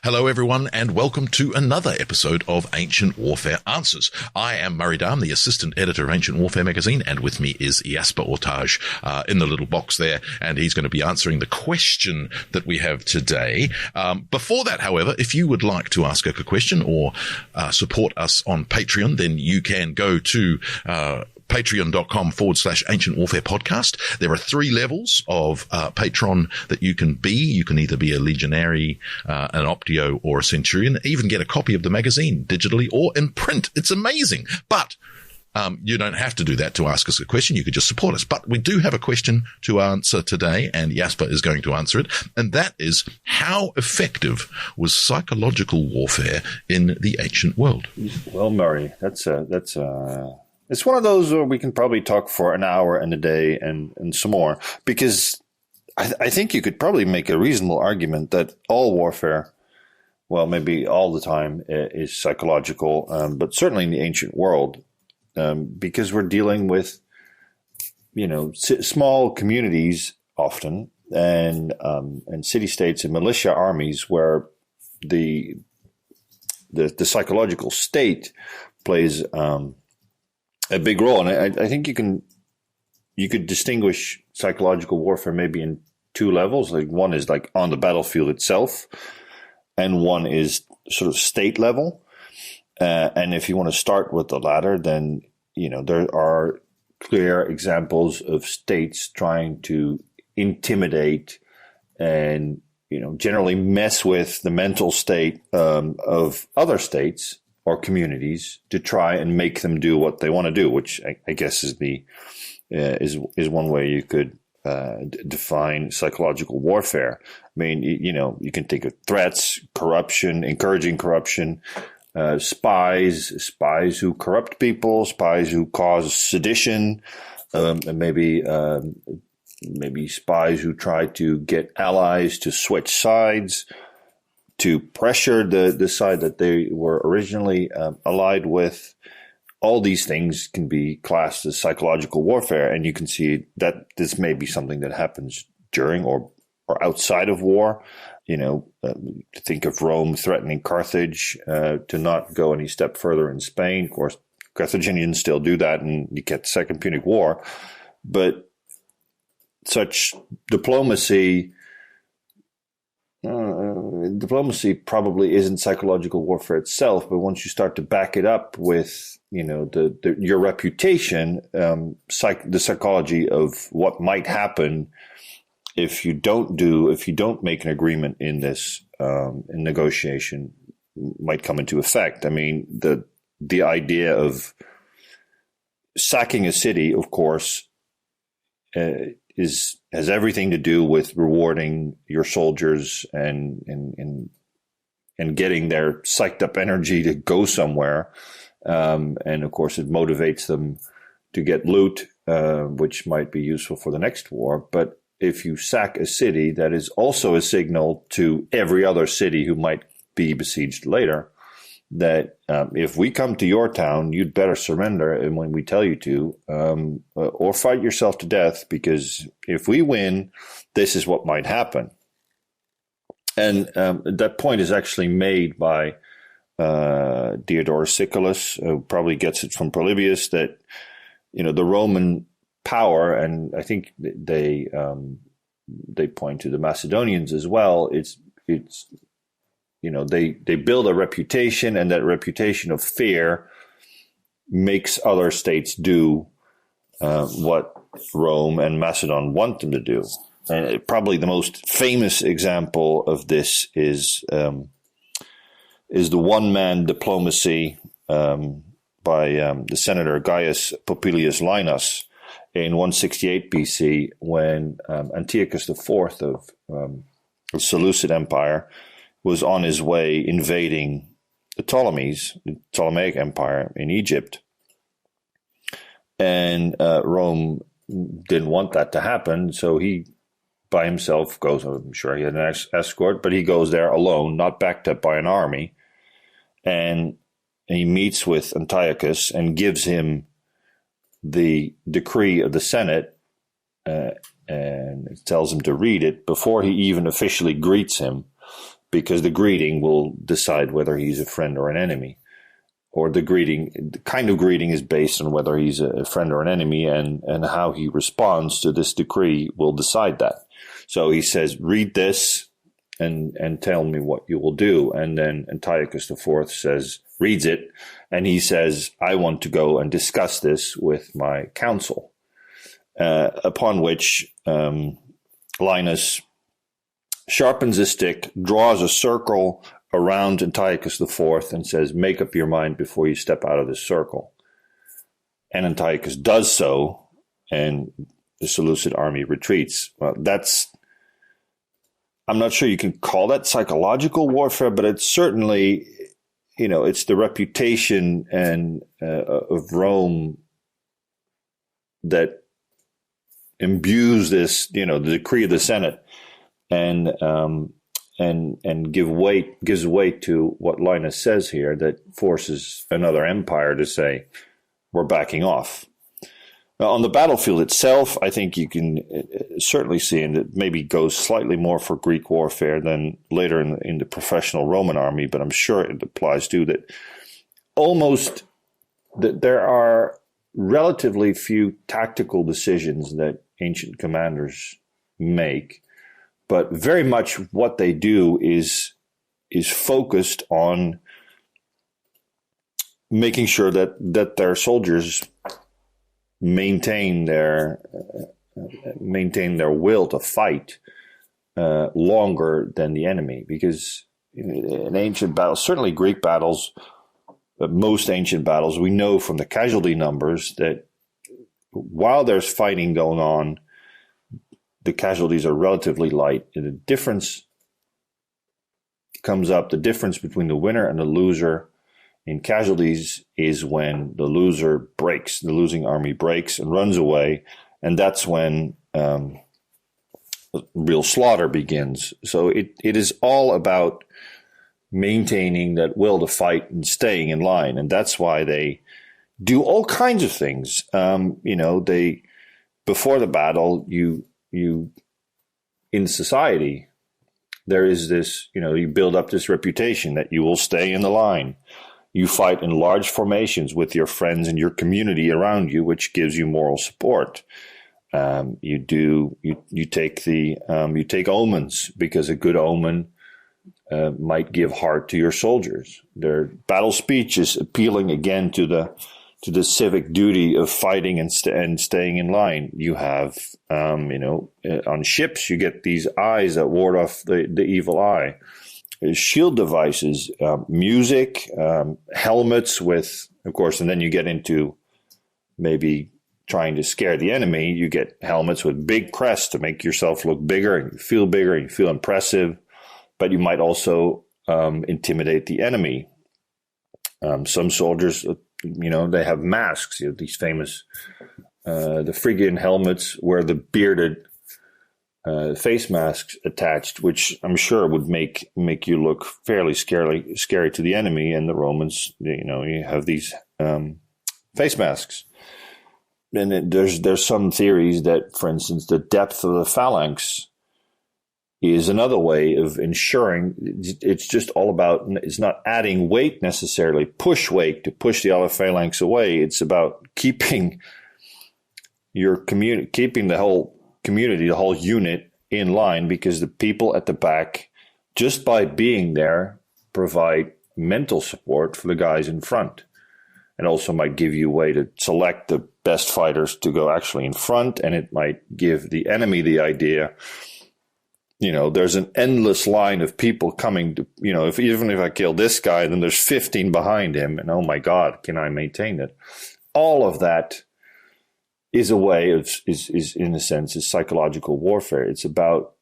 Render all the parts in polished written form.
Hello, everyone, and welcome to another episode of Ancient Warfare Answers. I am Murray Dahm, the assistant editor of Ancient Warfare magazine, and with me is Jasper Ortage in the little box there, and he's going to be answering the question that we have today. Before that, however, if you would like to ask a question or support us on Patreon, then you can go to patreon.com/Ancient Warfare Podcast. There are 3 levels of Patron that you can be. You can either be a Legionary, an Optio, or a Centurion, even get a copy of the magazine digitally or in print. It's amazing. But you don't have to do that to ask us a question. You could just support us. But we do have a question to answer today, and Jasper is going to answer it. And that is, how effective was psychological warfare in the ancient world? Well, Murray, it's one of those where we can probably talk for an hour and a day and some more, because I think you could probably make a reasonable argument that all warfare, well, maybe all the time, is psychological, but certainly in the ancient world, because we're dealing with, small communities often and city-states and militia armies where the psychological state plays a big role. And I think you could distinguish psychological warfare maybe in 2 levels. Like, one is like on the battlefield itself, and one is sort of state level. And if you want to start with the latter, then, there are clear examples of states trying to intimidate and, generally mess with the mental state of other states or communities to try and make them do what they want to do, which I guess is is one way you could define psychological warfare. I mean, you can think of threats, corruption, encouraging corruption, spies who corrupt people, spies who cause sedition, and maybe spies who try to get allies to switch sides, to pressure the side that they were originally allied with. All these things can be classed as psychological warfare, and you can see that this may be something that happens during or outside of war. Think of Rome threatening Carthage to not go any step further in Spain. Of course, Carthaginians still do that, and you get the Second Punic War. But such diplomacy probably isn't psychological warfare itself, but once you start to back it up with, your reputation, the psychology of what might happen if you don't make an agreement in this in negotiation might come into effect. I mean, the idea of sacking a city, of course, has everything to do with rewarding your soldiers and getting their psyched up energy to go somewhere. And of course, it motivates them to get loot, which might be useful for the next war. But if you sack a city, that is also a signal to every other city who might be besieged later that if we come to your town, you'd better surrender, and when we tell you to, or fight yourself to death, because if we win, this is what might happen. And that point is actually made by Diodorus Siculus, who probably gets it from Polybius, that the Roman power, and I think they point to the Macedonians as well. It's they build a reputation, and that reputation of fear makes other states do what Rome and Macedon want them to do. And probably the most famous example of this is the one-man diplomacy by the senator Gaius Popilius Laenas in 168 BC, when Antiochus IV of the Seleucid Empire was on his way invading the Ptolemaic Empire in Egypt. And Rome didn't want that to happen, so he by himself goes. I'm sure he had an escort, but he goes there alone, not backed up by an army. And he meets with Antiochus and gives him the decree of the Senate, and tells him to read it before he even officially greets him. because the greeting will decide whether he's a friend or an enemy. Or the kind of greeting is based on whether he's a friend or an enemy, and how he responds to this decree will decide that. So he says, read this and tell me what you will do. And then Antiochus IV reads it, and he says, I want to go and discuss this with my council. Upon which Linus sharpens a stick, draws a circle around Antiochus IV and says, make up your mind before you step out of this circle. And Antiochus does so, and the Seleucid army retreats. Well, I'm not sure you can call that psychological warfare, but it's certainly, it's the reputation of Rome that imbues this, the decree of the Senate, and gives weight to what Linus says here, that forces another empire to say, we're backing off. Now, on the battlefield itself, I think you can certainly see, and it maybe goes slightly more for Greek warfare than later in the professional Roman army, but I'm sure it applies too, that there are relatively few tactical decisions that ancient commanders make, but very much what they do is focused on making sure that their soldiers maintain their will to fight longer than the enemy. Because in ancient battles, certainly Greek battles, but most ancient battles, we know from the casualty numbers that while there's fighting going on, the casualties are relatively light. And the difference comes up, the difference between the winner and the loser in casualties is when the losing army breaks and runs away. And that's when real slaughter begins. So it is all about maintaining that will to fight and staying in line. And that's why they do all kinds of things. Before the battle, you in society, there is this, you build up this reputation that you will stay in the line. You fight in large formations with your friends and your community around you, which gives you moral support. You take omens, because a good omen might give heart to your soldiers. Their battle speech is appealing again to the civic duty of fighting and staying in line. You have, on ships, you get these eyes that ward off the evil eye. Shield devices, music, helmets with, of course, and then you get into maybe trying to scare the enemy. You get helmets with big crests to make yourself look bigger, and you feel impressive, but you might also intimidate the enemy. Some soldiers, they have masks, these famous, the Phrygian helmets where the bearded face masks attached, which I'm sure would make you look fairly scary to the enemy. And the Romans, you have these face masks. And there's some theories that, for instance, the depth of the phalanx is another way of ensuring. It's just all about, it's not adding weight necessarily, push weight to push the other phalanx away. It's about keeping the whole community, the whole unit in line, because the people at the back, just by being there, provide mental support for the guys in front. And also might give you a way to select the best fighters to go actually in front, and it might give the enemy the idea, there's an endless line of people coming to, even if I kill this guy, then there's 15 behind him, and oh my God, can I maintain it? All of that is a way of, is in a sense, is psychological warfare. It's about,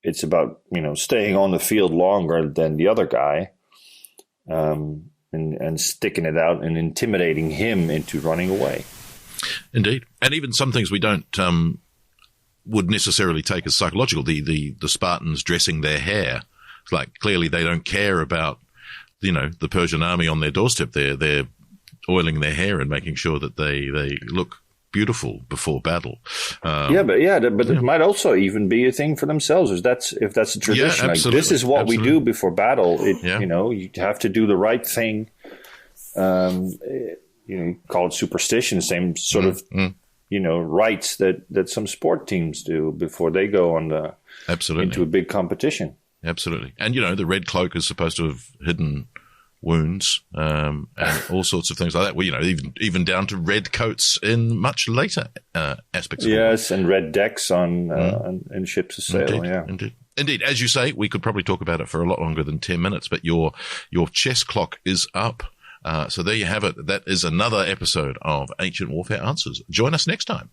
staying on the field longer than the other guy, and sticking it out and intimidating him into running away. Indeed. And even some things we don't, would necessarily take as psychological. The Spartans dressing their hair. It's like, clearly they don't care about, the Persian army on their doorstep. They're oiling their hair and making sure that they look beautiful before battle. But it might also even be a thing for themselves. If that's a tradition, Yeah, like this is what we do before battle. You have to do the right thing. You call it superstition, same sort of rites that some sport teams do before they go on into a big competition. Absolutely, and the red cloak is supposed to have hidden wounds and all sorts of things like that. Well, even down to red coats in much later aspects. Of and red decks on ships of sail. Indeed. As you say, we could probably talk about it for a lot longer than 10 minutes, but your chess clock is up. So there you have it. That is another episode of Ancient Warfare Answers. Join us next time.